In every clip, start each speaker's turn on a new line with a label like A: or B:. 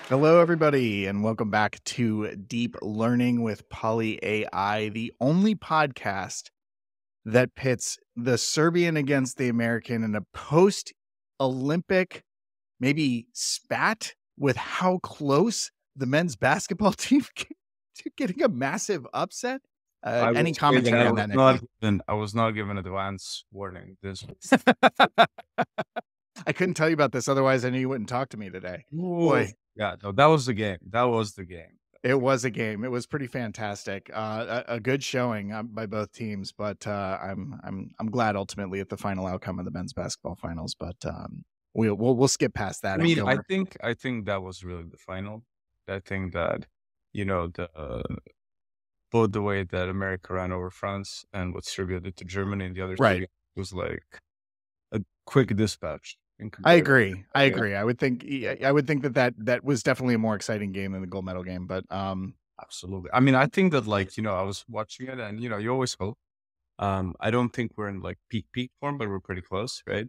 A: Hello, everybody, and welcome back to Deep Learning with PolyAI, the only podcast that pits the Serbian against the American in a post-Olympic, maybe spat with how close the men's basketball team came to getting a massive upset.
B: I
A: Any
B: was given,
A: commentary on that, Nikola?
B: I was not given advance warning. This
A: I couldn't tell you about this, otherwise I knew you wouldn't talk to me today.
B: Ooh.
A: Boy,
B: Yeah, no, that was the game. That was the game.
A: it was a game. It was pretty fantastic. A good showing by both teams, but I'm glad ultimately at the final outcome of the men's basketball finals. But we'll skip past that
B: I
A: and
B: mean,
A: go.
B: I think that was really the final. I think that the both the way that America ran over France and what Serbia did to Germany and the other two
A: Right.
B: games was like a quick dispatch in
A: I
B: comparison.
A: agree. I
B: Yeah,
A: agree. I would think that was definitely a more exciting game than the gold medal game. But
B: absolutely. I mean, I think that I was watching it and you always hope. I don't think we're in like peak form, but we're pretty close, right?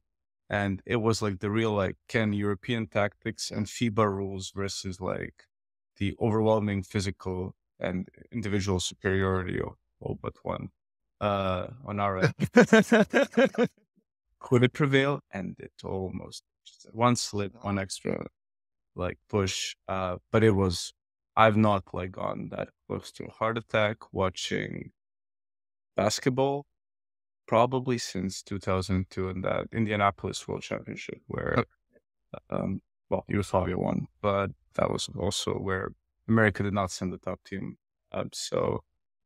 B: And it was like the real like can European tactics and FIBA rules versus like the overwhelming physical and individual superiority of all but one on our end. Could it prevail? And it almost just one slip, one extra like push. But it was I've not like gone that close to a heart attack watching basketball probably since 2002 in that Indianapolis World Championship where, Yugoslavia won, but that was also where America did not send the top team. So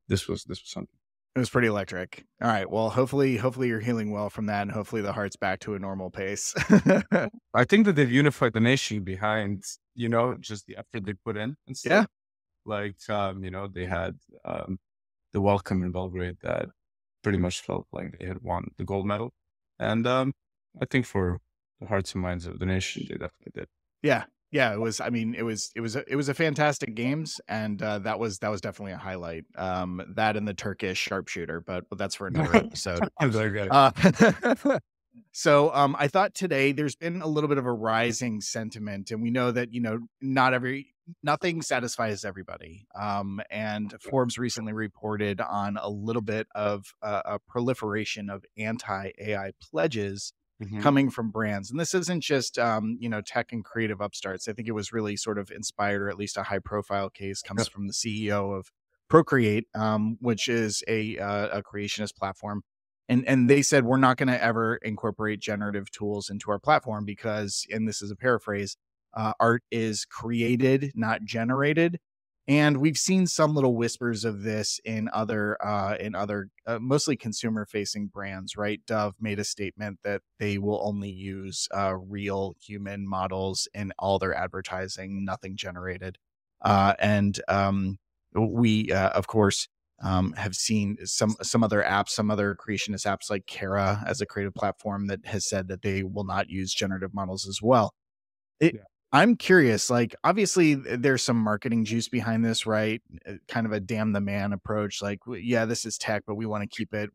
B: this was something.
A: it was pretty electric. All right. Well, hopefully you're healing well from that, and hopefully the heart's back to a normal pace.
B: I think that they've unified the nation behind, just the effort they put in and
A: Yeah.
B: stuff. Like, they had the welcome in Belgrade that pretty much felt like they had won the gold medal. And I think for the hearts and minds of the nation, they definitely did.
A: Yeah. Yeah, it was. I mean, it was a fantastic games, and that was definitely a highlight. That and the Turkish sharpshooter, but that's for another episode.
B: I'm sorry, got it.
A: So I thought today there's been a little bit of a rising sentiment, and we know that nothing satisfies everybody. And Forbes recently reported on a little bit of a proliferation of anti-AI pledges
B: Mhm.
A: coming from brands. And this isn't just tech and creative upstarts. I think it was really sort of inspired, or at least a high profile case comes from the CEO of Procreate, which is a creationist platform. And they said we're not going to ever incorporate generative tools into our platform because, and this is a paraphrase, art is created, not generated. And we've seen some little whispers of this in other mostly consumer facing brands, right? Dove made a statement that they will only use real human models in all their advertising, nothing generated. And we of course have seen some other apps, some other creationist apps like Kara as a creative platform that has said that they will not use generative models as well. It
B: Yeah.
A: I'm curious, like, obviously, there's some marketing juice behind this, right? Kind of a damn the man approach, like, yeah, this is tech, but we wanna keep it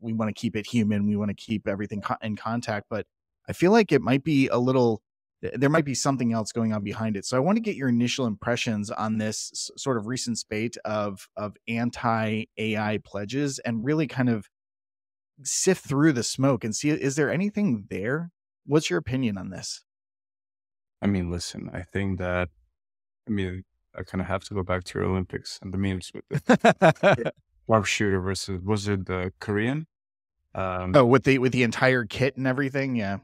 A: human, we wanna keep everything in contact, but I feel like it might be a little there might be something else going on behind it. So I wanna get your initial impressions on this sort of recent spate of anti-AI pledges and really kind of sift through the smoke and see, is there anything there? What's your opinion on this?
B: I mean, listen, I kind of have to go back to your Olympics and the memes with the sharpshooter versus, was it the Korean?
A: Oh, with the entire kit and everything, yeah.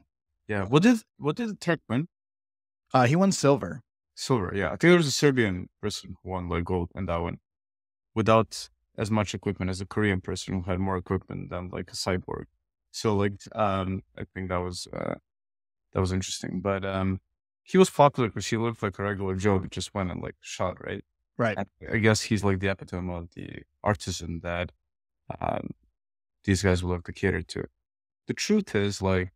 B: Yeah. What did the Turk win?
A: He won silver.
B: Silver. Yeah. I think there was a Serbian person who won like gold in that one without as much equipment as a Korean person who had more equipment than like a cyborg. So like, I think that was interesting, but he was popular because he looked like a regular Joe that just went and like shot, right?
A: Right.
B: And I guess he's like the epitome of the artisan that um, these guys will have to cater to. The truth is, like,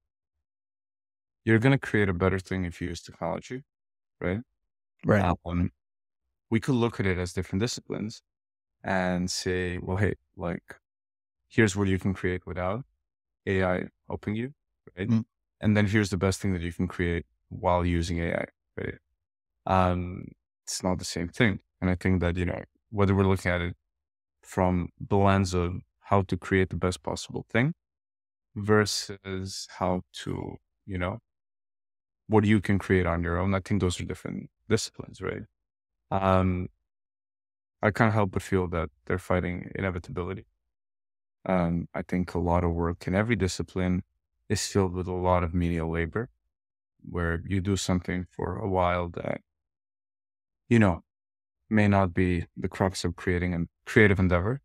B: you're gonna create a better thing if you use technology, right?
A: Right.
B: We could look at it as different disciplines and say, well, hey, like, here's what you can create without AI helping you, right?
A: Mm.
B: And then here's the best thing that you can create while using AI, right? Um, it's not the same thing. And I think that, whether we're looking at it from the lens of how to create the best possible thing versus how to, what you can create on your own, I think those are different disciplines, right? I can't help but feel that they're fighting inevitability. I think a lot of work in every discipline is filled with a lot of menial labor, where you do something for a while that, may not be the crux of creating a creative endeavor.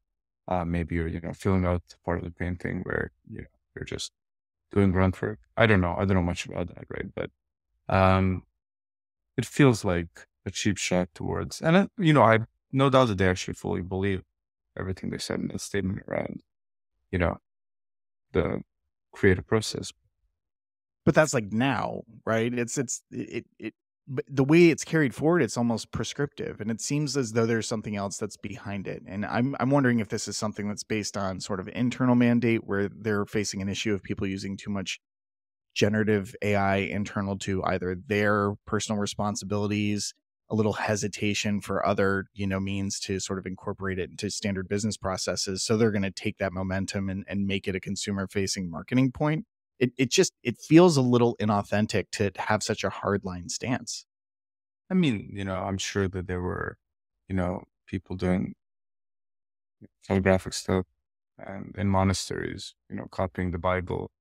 B: Maybe you're, filling out part of the painting where, you're just doing grunt work. I don't know. I don't know much about that, right? But it feels like a cheap shot towards, and I no doubt that they actually fully believe everything they said in that statement around, you know, the creative process.
A: But that's like now, right? But the way it's carried forward, it's almost prescriptive, and it seems as though there's something else that's behind it. And I'm wondering if this is something that's based on sort of internal mandate, where they're facing an issue of people using too much generative AI internal to either their personal responsibilities, a little hesitation for other, means to sort of incorporate it into standard business processes. So they're going to take that momentum and make it a consumer facing marketing point. It feels a little inauthentic to have such a hardline stance.
B: I mean, I'm sure that there were, people doing photographic stuff and in monasteries, copying the Bible.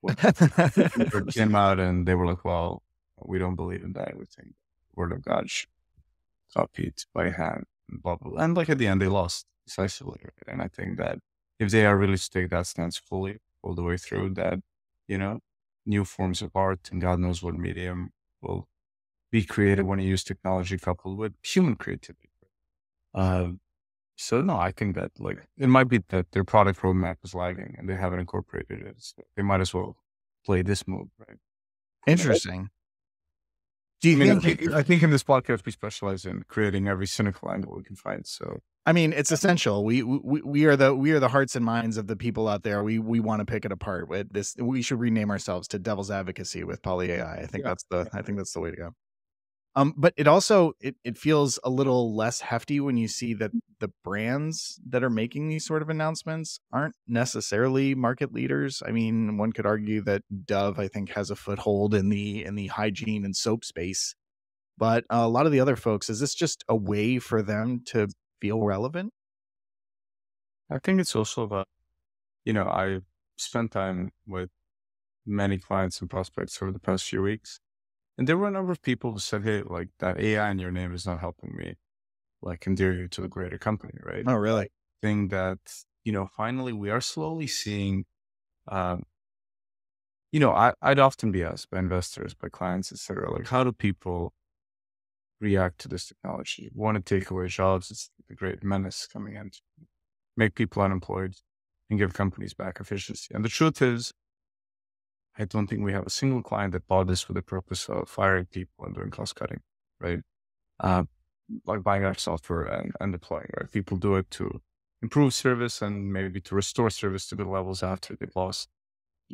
B: It came out and they were like, well, we don't believe in that. We think the word of God should be copied by hand and blah, blah, blah. And like at the end, they lost decisively. Right? And I think that if they are really to take that stance fully all the way through, that, new forms of art and God knows what medium will be created when you use technology coupled with human creativity. So no, I think that it might be that their product roadmap is lagging and they haven't incorporated it. So they might as well play this move, right?
A: Interesting.
B: Do you think? I think in this podcast we specialize in creating every cynical angle we can find. So
A: it's essential. We are the hearts and minds of the people out there. We want to pick it apart. With this, we should rename ourselves to Devil's Advocacy with PolyAI. I think that's the way to go. But it also it feels a little less hefty when you see that the brands that are making these sort of announcements aren't necessarily market leaders. I mean, one could argue that Dove, I think, has a foothold in the hygiene and soap space, but a lot of the other folks, is this just a way for them to feel relevant?
B: I think it's also about, I spent time with many clients and prospects over the past few weeks. And there were a number of people who said, hey, that AI in your name is not helping me, endear you to the greater company, right?
A: Oh, really?
B: Thing that, finally we are slowly seeing, I'd often be asked by investors, by clients, et cetera, how do people react to this technology? Want to take away jobs? It's a great menace coming in to make people unemployed and give companies back efficiency. And the truth is, I don't think we have a single client that bought this for the purpose of firing people and doing cost cutting, right? Buying our software and deploying, right? People do it to improve service and maybe to restore service to good levels after they've lost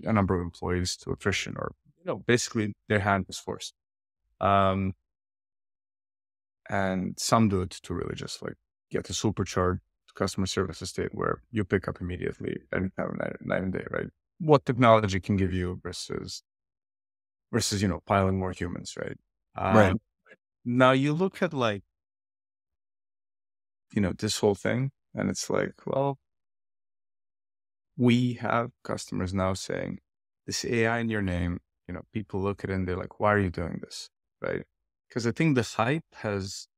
B: a number of employees to attrition or, basically their hand is forced. And some do it to really just get a supercharged customer service state where you pick up immediately and have a night and day, right? What technology can give you versus, piling more humans, right?
A: Right.
B: Now you look at this whole thing and it's well, we have customers now saying this AI in your name, people look at it and they're like, why are you doing this? Right. Because I think the hype has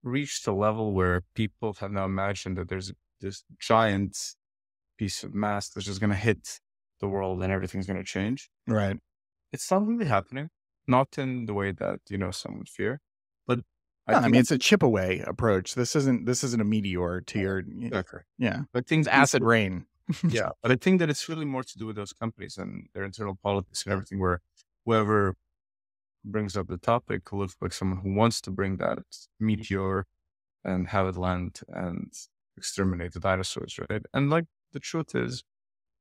B: reached a level where people have now imagined that there's this giant piece of mass that's just going to hit the world and everything's going to change.
A: Right.
B: It's not really happening, not in the way that, some would fear, but
A: I mean, it's a chip away approach. This isn't a meteor to your,
B: exactly.
A: Yeah.
B: But things
A: acid rain.
B: Yeah. But I think that it's really more to do with those companies and their internal politics and everything, where whoever brings up the topic looks like someone who wants to bring that meteor and have it land and exterminate the dinosaurs, right? And the truth is,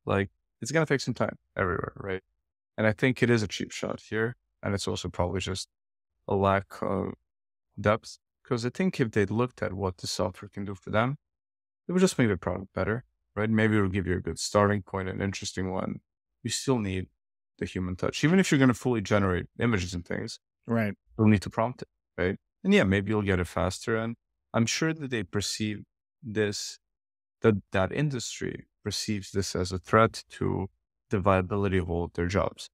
B: it's going to take some time everywhere, right? And I think it is a cheap shot here. And it's also probably just a lack of depth. Because I think if they'd looked at what the software can do for them, it would just make the product better, right? Maybe it'll give you a good starting point, an interesting one. You still need the human touch. Even if you're going to fully generate images and things,
A: Right.
B: you'll need to prompt it, right? And yeah, maybe you'll get it faster. And I'm sure that they perceive this, that industry perceives this as a threat to the viability of all of their jobs.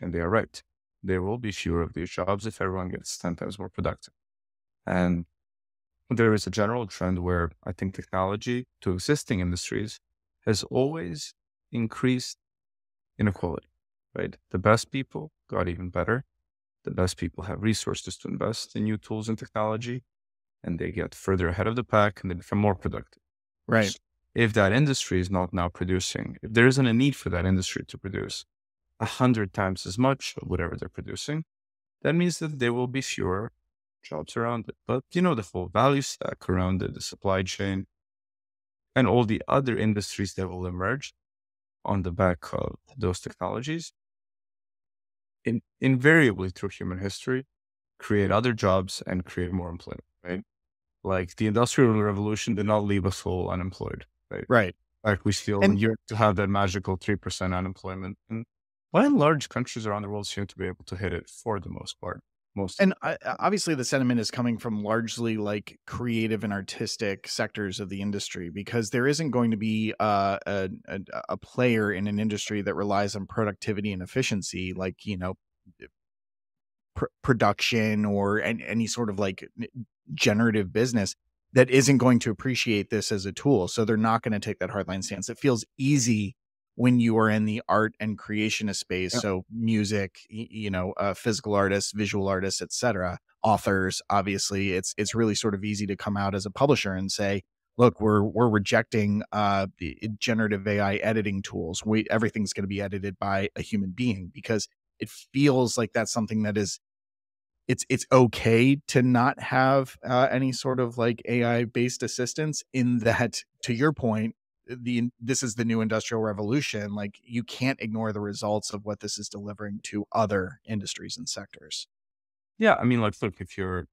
B: And they are right. There will be fewer of these jobs if everyone gets 10 times more productive. And there is a general trend where I think technology to existing industries has always increased inequality, right? The best people got even better. The best people have resources to invest in new tools and technology, and they get further ahead of the pack and they become more productive.
A: Right.
B: If that industry is not now producing, if there isn't a need for that industry to produce 100 times as much of whatever they're producing, that means that there will be fewer jobs around it. But, the full value stack around it, the supply chain, and all the other industries that will emerge on the back of those technologies, invariably through human history, create other jobs and create more employment, right? Like the Industrial Revolution did not leave us all unemployed, right?
A: Right.
B: Like we still
A: And
B: yearn to have that magical 3% unemployment. And by and large, countries around the world seem to be able to hit it for the most part.
A: obviously the sentiment is coming from largely like creative and artistic sectors of the industry, because there isn't going to be a player in an industry that relies on productivity and efficiency, like, production or any sort of like generative business, that isn't going to appreciate this as a tool. So they're not going to take that hardline stance. It feels easy when you are in the art and creationist space.
B: Yeah.
A: So music, physical artists, visual artists, etc., authors. Obviously, it's really sort of easy to come out as a publisher and say, look, we're rejecting the generative AI editing tools. Everything's going to be edited by a human being, because it feels like that's something that is, it's okay to not have any sort of like AI based assistance, in that, to your point, this is the new industrial revolution. Like, you can't ignore the results of what this is delivering to other industries and sectors.
B: Yeah. I mean, like, look, if you're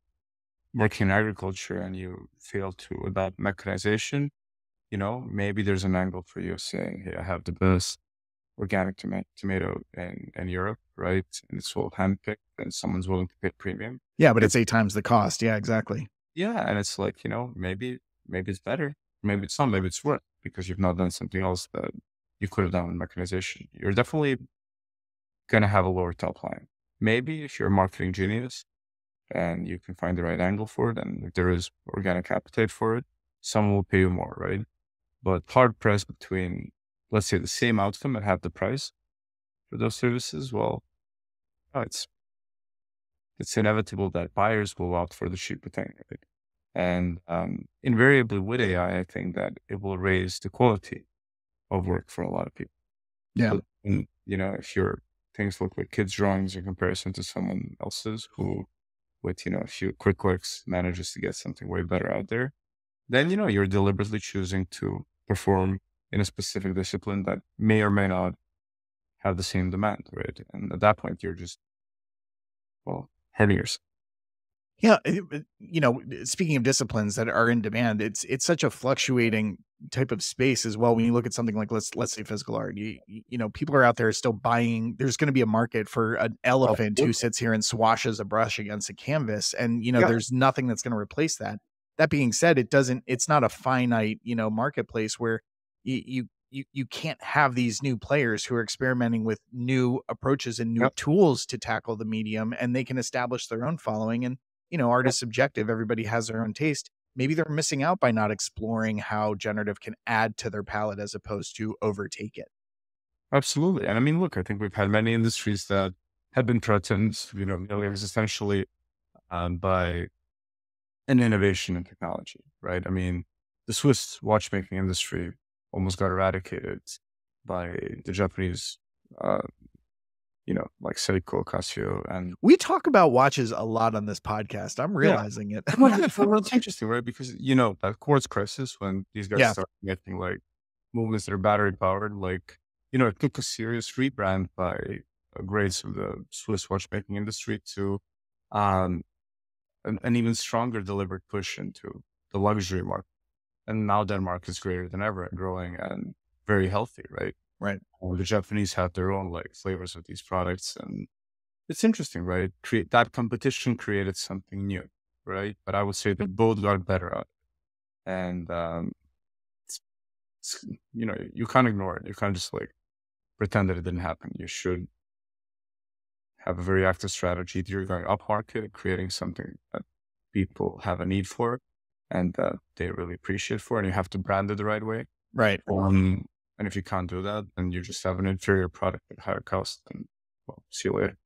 B: working in agriculture and you fail to adopt mechanization, maybe there's an angle for you saying, hey, I have the best organic tomato in Europe, right? And it's all handpicked and someone's willing to pay premium.
A: Yeah, but it's 8 times the cost. Yeah, exactly.
B: Yeah. And it's like, maybe it's better. Maybe it's not, maybe it's worth because you've not done something else that you could have done with mechanization. You're definitely going to have a lower top line. Maybe if you're a marketing genius and you can find the right angle for it, and if there is organic appetite for it, someone will pay you more, right? But hard pressed between, let's say, the same outcome at half the price for those services, well, no, it's inevitable that buyers will opt for the cheaper thing, right? And invariably with AI, I think that it will raise the quality of work for a lot of people.
A: Yeah.
B: So, if your things look like kids' drawings in comparison to someone else's who, with a few quick clicks, manages to get something way better out there, then you're deliberately choosing to perform in a specific discipline that may or may not have the same demand, right? And at that point, you're just, well, hurting yourself.
A: Yeah, speaking of disciplines that are in demand, it's such a fluctuating type of space as well. When you look at something like, let's say physical art, people are out there still buying. There's going to be a market for an elephant who
B: Absolutely.
A: sits here and swashes a brush against a canvas, and
B: Yeah,
A: there's nothing that's going to replace that. That being said, it's not a finite marketplace where you can't have these new players who are experimenting with new approaches and new
B: yeah,
A: tools to tackle the medium, and they can establish their own following. And art
B: yeah,
A: is subjective. Everybody has their own taste. Maybe they're missing out by not exploring how generative can add to their palette as opposed to overtake it.
B: absolutely. And I mean, look, I think we've had many industries that have been threatened, existentially by an innovation in technology, right? I mean, the Swiss watchmaking industry almost got eradicated by the Japanese, uh, like Seiko, Casio, and
A: We talk about watches a lot on this podcast. I'm
B: yeah.
A: realizing it.
B: Well, it's interesting, right? Because that quartz crisis when these guys
A: Yeah.
B: started making like movements that are battery powered, like it took a serious rebrand by grades of the Swiss watchmaking industry to um, an even stronger deliberate push into the luxury market. And now that market is greater than ever and growing and very healthy, right?
A: Right.
B: The Japanese have their own like flavors of these products, and it's interesting, right? Create that competition created something new, right? But I would say they both got better at it. And it's, you can't ignore it. You can't just like pretend that it didn't happen. You should have a very active strategy. You're going up market, creating something that people have a need for and that they really appreciate for, and you have to brand it the right way.
A: Right.
B: And if you can't do that, then you just have an inferior product at higher cost. And well, see you later.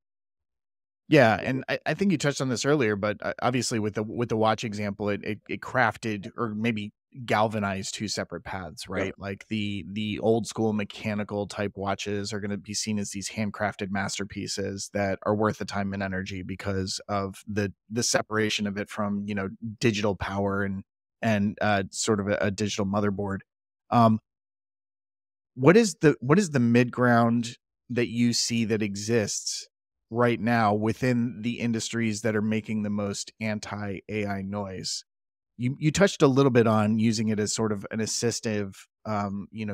A: Yeah, and I think you touched on this earlier, but obviously with the watch example, it crafted or maybe galvanized two separate paths,
B: Yeah.
A: right? Like the old school mechanical type watches are going to be seen as these handcrafted masterpieces that are worth the time and energy because of the separation of it from digital power and sort of a digital motherboard. Um, what is the mid ground that you see that exists right now within the industries that are making the most anti-AI noise? You touched a little bit on using it as sort of an assistive,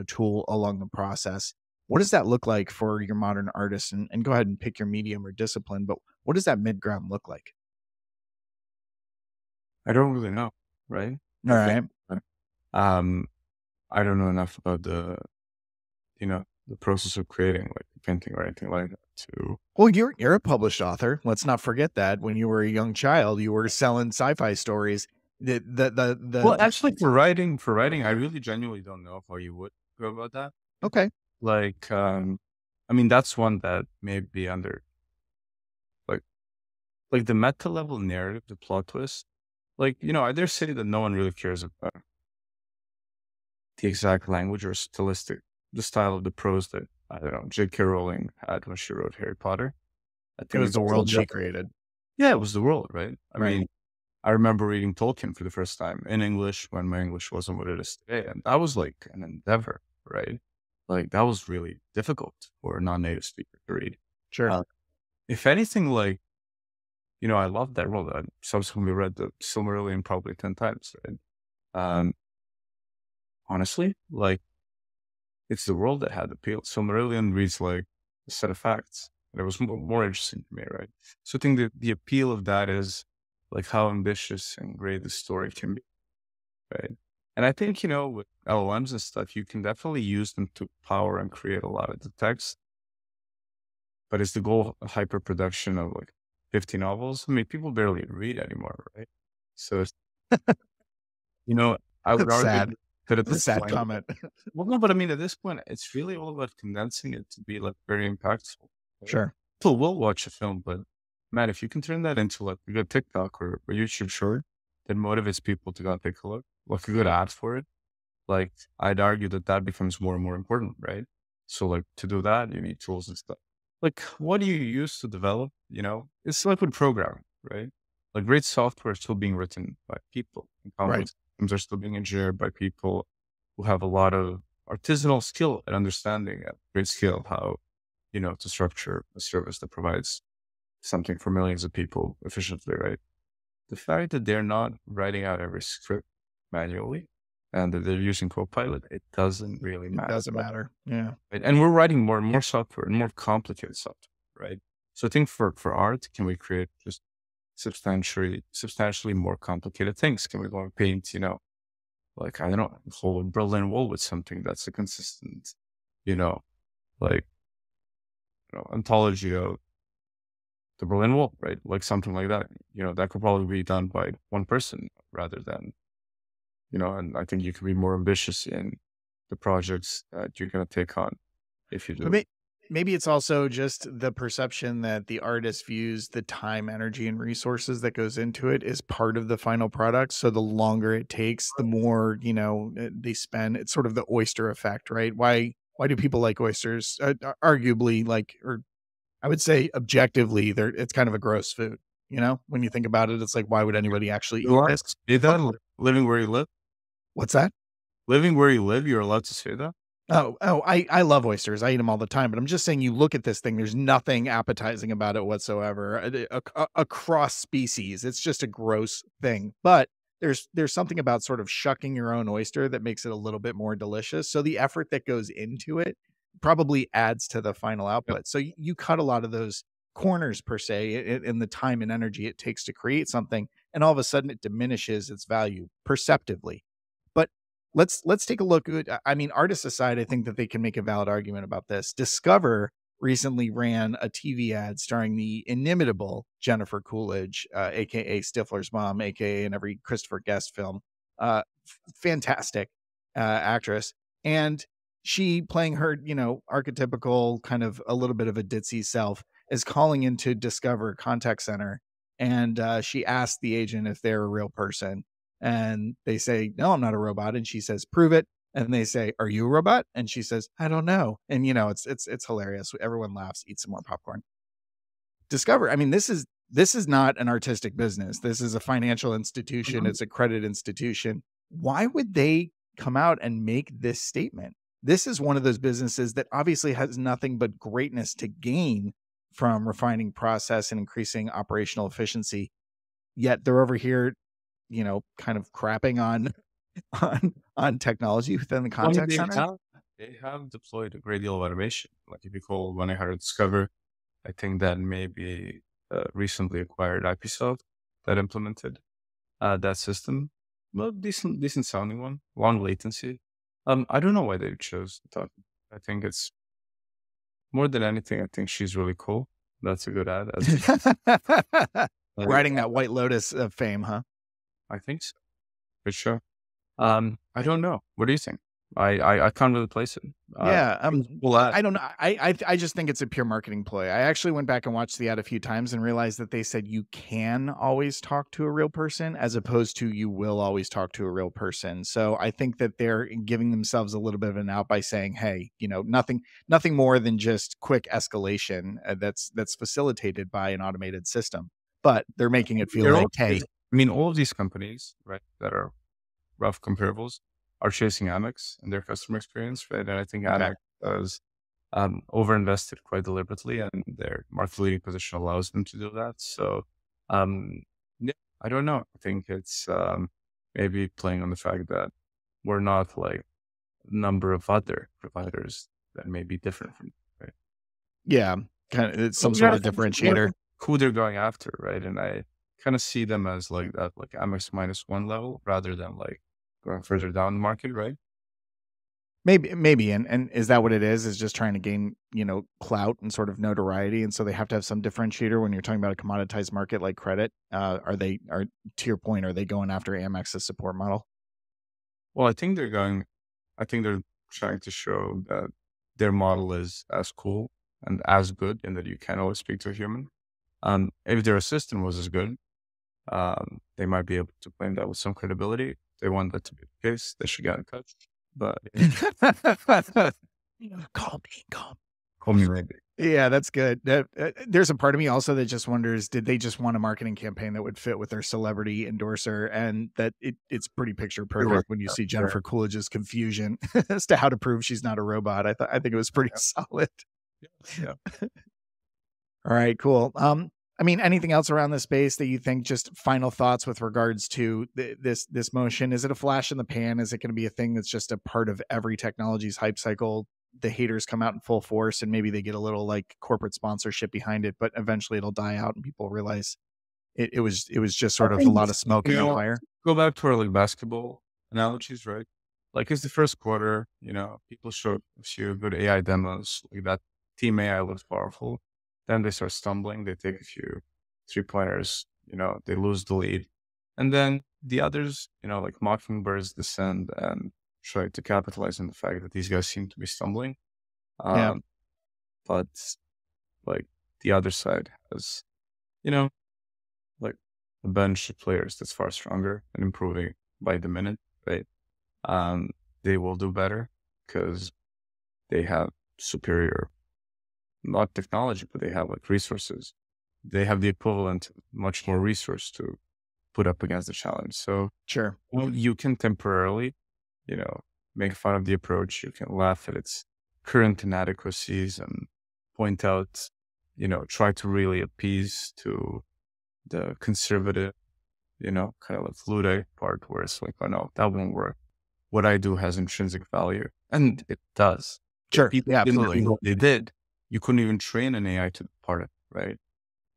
A: tool along the process. What does that look like for your modern artists? And go ahead and pick your medium or discipline, but what does that mid ground look like?
B: I don't really know, right?
A: All
B: I think,
A: right.
B: um, I don't know enough about the process of creating like painting or anything like that to.
A: Well, you're a published author. Let's not forget that when you were a young child, you were selling sci-fi stories.
B: Well, actually, for writing, I really genuinely don't know how you would go about that.
A: Okay.
B: Like, I mean, that's one that may be under like the meta level narrative, the plot twist. Like, I dare say that no one really cares about the exact language or the style of the prose that, I don't know, J.K. Rowling had when she wrote Harry Potter. I
A: It
B: think
A: was
B: it's
A: the
B: also
A: world she
B: just,
A: created.
B: yeah, it was the world, right? I
A: Right.
B: mean, I remember reading Tolkien for the first time in English when my English wasn't what it is today. And that was like an endeavor, right? Like that was really difficult for a non-native speaker to read.
A: Sure.
B: If anything, like, I love that world. I subsequently read the Silmarillion probably 10 times, right? Um, honestly, like, it's the world that had appeal. Silmarillion reads like a set of facts. And it was more interesting to me, right? So I think that the appeal of that is like how ambitious and great the story can be, right? And I think, with LLMs and stuff, you can definitely use them to power and create a lot of the text. But is the goal hyper production of like 50 novels? I mean, people barely read anymore, right? So, I would
A: That's
B: argue
A: sad.
B: that at
A: That's a
B: this
A: sad
B: point,
A: comment.
B: well, no, but I mean, at this point, it's really all about condensing it to be like very impactful. Right?
A: Sure.
B: People will watch a film, but man, if you can turn that into like a good TikTok or YouTube short that motivates people to go take a look, like a good ad for it, like I'd argue that becomes more and more important, right? So like to do that, you need tools and stuff. Like what do you use to develop? It's like with programming, right? Like great software is still being written by people, and
A: Right.
B: complex systems are still being engineered by people who have a lot of artisanal skill and understanding at great scale how, to structure a service that provides something for millions of people efficiently, right? The fact that they're not writing out every script manually and that they're using Copilot, it doesn't really
A: It
B: matter.
A: doesn't matter. Yeah.
B: Right? And we're writing more and more software and more complicated software, right? So I think for art, can we create just substantially more complicated things? Can we go and paint, like, I don't know, the whole Berlin Wall with something that's a consistent, like, ontology of the Berlin Wall, right? Like something like that, that could probably be done by one person rather than, and I think you can be more ambitious in the projects that you're going to take on if you
A: But
B: do.
A: maybe it's also just the perception that the artist views the time, energy, and resources that goes into it as part of the final product. So the longer it takes, the more they spend. It's sort of the oyster effect, right? Why do people like oysters? Arguably, or I would say objectively, it's kind of a gross food. When you think about it, it's like why would anybody actually
B: You're
A: eat
B: allowed
A: this?
B: to say that living where you live,
A: What's that?
B: living where you live, you're allowed to say that.
A: I love oysters. I eat them all the time, but I'm just saying you look at this thing, there's nothing appetizing about it whatsoever. Across species, it's just a gross thing. But there's something about sort of shucking your own oyster that makes it a little bit more delicious. So the effort that goes into it probably adds to the final
B: Yep.
A: output. So you cut a lot of those corners per se in the time and energy it takes to create something, and all of a sudden it diminishes its value perceptively. But let's take a look at, I mean, artists aside, I think that they can make a valid argument about this. Discover recently ran a TV ad starring the inimitable Jennifer Coolidge, aka Stifler's mom, aka in every Christopher Guest film. Fantastic actress. And she, playing her, archetypical kind of a little bit of a ditzy self, is calling into Discover contact center, and she asked the agent if they're a real person, and they say, "No, I'm not a robot." And she says, "Prove it." And they say, "Are you a robot?" And she says, "I don't know." And it's hilarious. Everyone laughs. Eat some more popcorn. Discover. I mean, this is not an artistic business. This is a financial institution.
B: Mhm.
A: It's a credit institution. Why would they come out and make this statement? This is one of those businesses that obviously has nothing but greatness to gain from refining process and increasing operational efficiency. Yet they're over here, kind of crapping on on technology within the
B: Well, I mean,
A: contact center.
B: they have deployed a great deal of automation. Like if you call 1-800 Discover, I think that may be recently acquired IPsoft that implemented that system. Well, decent sounding one, long latency. I don't know why they chose that. I think it's more than anything. I think she's really cool. That's a good ad. Like,
A: Riding that White Lotus of fame, huh?
B: I think so, for sure. I don't know. What do you think? I can't really place it.
A: Yeah,
B: Well,
A: I don't know. I just think it's a pure marketing ploy. I actually went back and watched the ad a few times and realized that they said you can always talk to a real person as opposed to you will always talk to a real person. So I think that they're giving themselves a little bit of an out by saying, "Hey, nothing more than just quick escalation that's facilitated by an automated system." But they're making it feel
B: they're
A: like,
B: all.
A: "Hey,
B: I mean, all of these companies, right, that are rough comparables, are chasing Amex and their customer experience, right? And I think
A: okay,
B: Amex has overinvested quite deliberately, and their market leading position allows them to do that. So, um, yeah, I don't know. I think it's maybe playing on the fact that we're not like a number of other providers that may be different from, right?
A: yeah, kind of it's
B: Well,
A: some
B: you
A: sort
B: gotta
A: of
B: think, you gotta
A: differentiator."
B: think who they're going after, right? And I kind of see them as like that, like Amex -1 level rather than like going further down the market, right?
A: Maybe, and is that what it is? Is just trying to gain, clout and sort of notoriety, and so they have to have some differentiator when you're talking about a commoditized market like credit. Are to your point, are they going after Amex's support model?
B: Well, I think they're trying to show that their model is as cool and as good and that you can always speak to a human. If their assistant was as good, they might be able to claim that with some credibility. If they want that to be the case, they should get in touch. But
A: Call me, call me.
B: call me maybe.
A: Yeah, that's good. There's a part of me also that just wonders, did they just want a marketing campaign that would fit with their celebrity endorser, and that it's pretty picture perfect when you see Jennifer Coolidge's confusion as to how to prove she's not a robot. I think it was pretty solid.
B: Yeah.
A: All right, cool. I mean, anything else around the space that you think, just final thoughts with regards to this motion? Is it a flash in the pan? Is it going to be a thing that's just a part of every technology's hype cycle? The haters come out in full force and maybe they get a little like corporate sponsorship behind it, but eventually it'll die out and people realize it was just
B: I
A: sort of a
B: think
A: lot of smoke
B: you
A: and no
B: know,
A: fire.
B: go back to our like basketball analogies, right? Like it's the first quarter, people showed a few good AI demos, like that team AI looks powerful. Then they start stumbling, they take a few 3-pointers, they lose the lead. And then the others, like Mockingbirds descend and try to capitalize on the fact that these guys seem to be stumbling.
A: Yeah.
B: Um, but like the other side has, you know, like a bench of players that's far stronger and improving by the minute, right? They will do better because they have superior, not technology, but they have like resources. They have the equivalent, much more resource to put up against the challenge. So
A: Sure.
B: you can temporarily, you know, make fun of the approach. You can laugh at its current inadequacies and point out, try to really appease to the conservative, kind of like Lude part where it's like, oh no, that won't work. What I do has intrinsic value. And it does.
A: Sure.
B: If people
A: Yeah,
B: didn't
A: absolutely.
B: do what they did, you couldn't even train an AI to part it, right?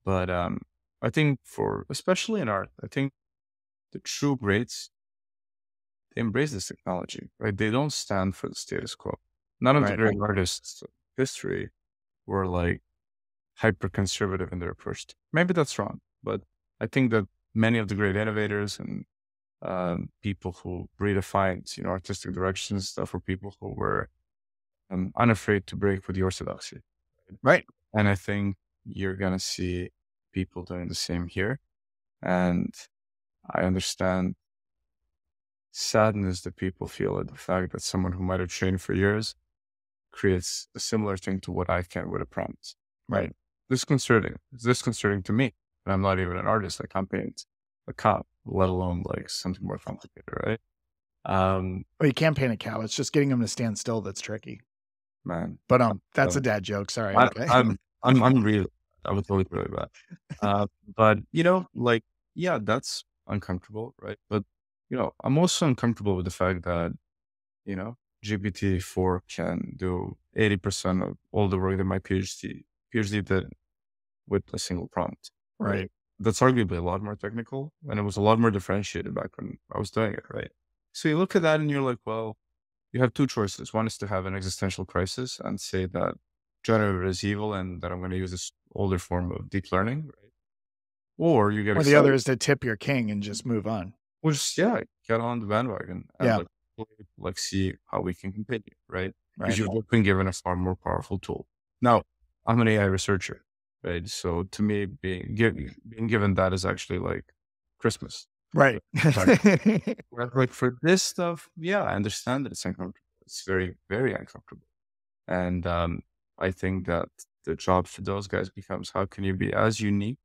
B: But I think especially in art, I think the true greats, they embrace this technology, right? They don't stand for the status quo. None of the
A: Right.
B: great artists of history were like hyper conservative in their approach. Maybe that's wrong, but I think that many of the great innovators and people who redefined, artistic directions and stuff were people who were unafraid to break with the orthodoxy.
A: Right.
B: And I think you're going to see people doing the same here. And I understand sadness that people feel at the fact that someone who might have trained for years creates a similar thing to what I can with a prompt.
A: Right.
B: Disconcerting. It's disconcerting to me. And I'm not even an artist. I can't paint a cop, let alone like something more complicated, right?
A: Well, you can't paint a cow. It's just getting them to stand still that's tricky.
B: Man.
A: But that's a dad joke. Sorry. Okay.
B: I'm real. I was really bad. But yeah, that's uncomfortable, right? But I'm also uncomfortable with the fact that GPT-4 can do 80% of all the work that my PhD did with a single prompt.
A: Right.
B: That's arguably a lot more technical, and it was a lot more differentiated back when I was doing it, right? So you look at that and you're like, well, you have two choices. One is to have an existential crisis and say that generative is evil and that I'm going to use this older form of deep learning, right? Or you get
A: Or the other is to tip your king and just move on.
B: Well, just, get on the bandwagon and see how we can continue, right? Because you've been given a far more powerful tool. Now, I'm an AI researcher, right? So to me, being given that is actually like Christmas.
A: Right.
B: Like for this stuff, I understand that it's uncomfortable. It's very, very uncomfortable. And I think that the job for those guys becomes, how can you be as unique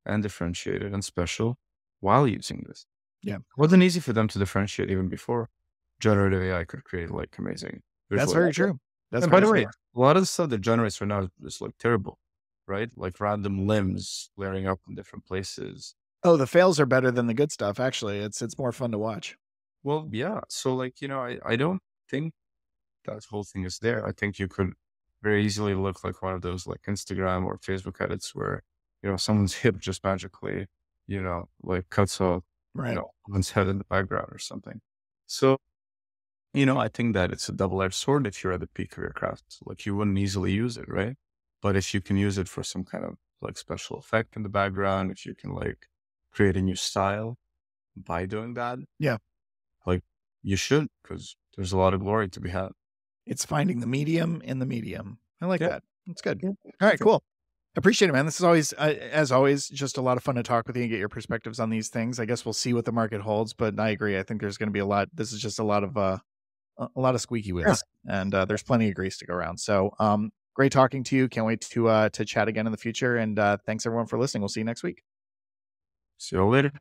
B: and differentiated and special while using this?
A: Yeah.
B: It wasn't easy for them to differentiate even before generative AI could create like amazing.
A: That's very true.
B: And by the way, a lot of the stuff that generates right now is like terrible, right? Like random limbs flaring up in different places.
A: Oh, the fails are better than the good stuff. Actually, it's more fun to watch.
B: Well, yeah. So like, I don't think that whole thing is there. I think you could very easily look like one of those like Instagram or Facebook edits where, someone's hip just magically, like cuts off, someone's head in the background or something. So, I think that it's a double-edged sword if you're at the peak of your craft. Like you wouldn't easily use it, right? But if you can use it for some kind of like special effect in the background, if you can like create a new style by doing that, like you should, because there's a lot of glory to be had.
A: It's finding the medium in the medium. I like that. That's good. All right, cool. Appreciate it, man. This is always, as always, just a lot of fun to talk with you and get your perspectives on these things. I guess we'll see what the market holds, but I agree. I think there's going to be a lot. This is just a lot of squeaky wheels, and there's plenty of grease to go around. So, great talking to you. Can't wait to chat again in the future. And thanks everyone for listening. We'll see you next week.
B: See you later.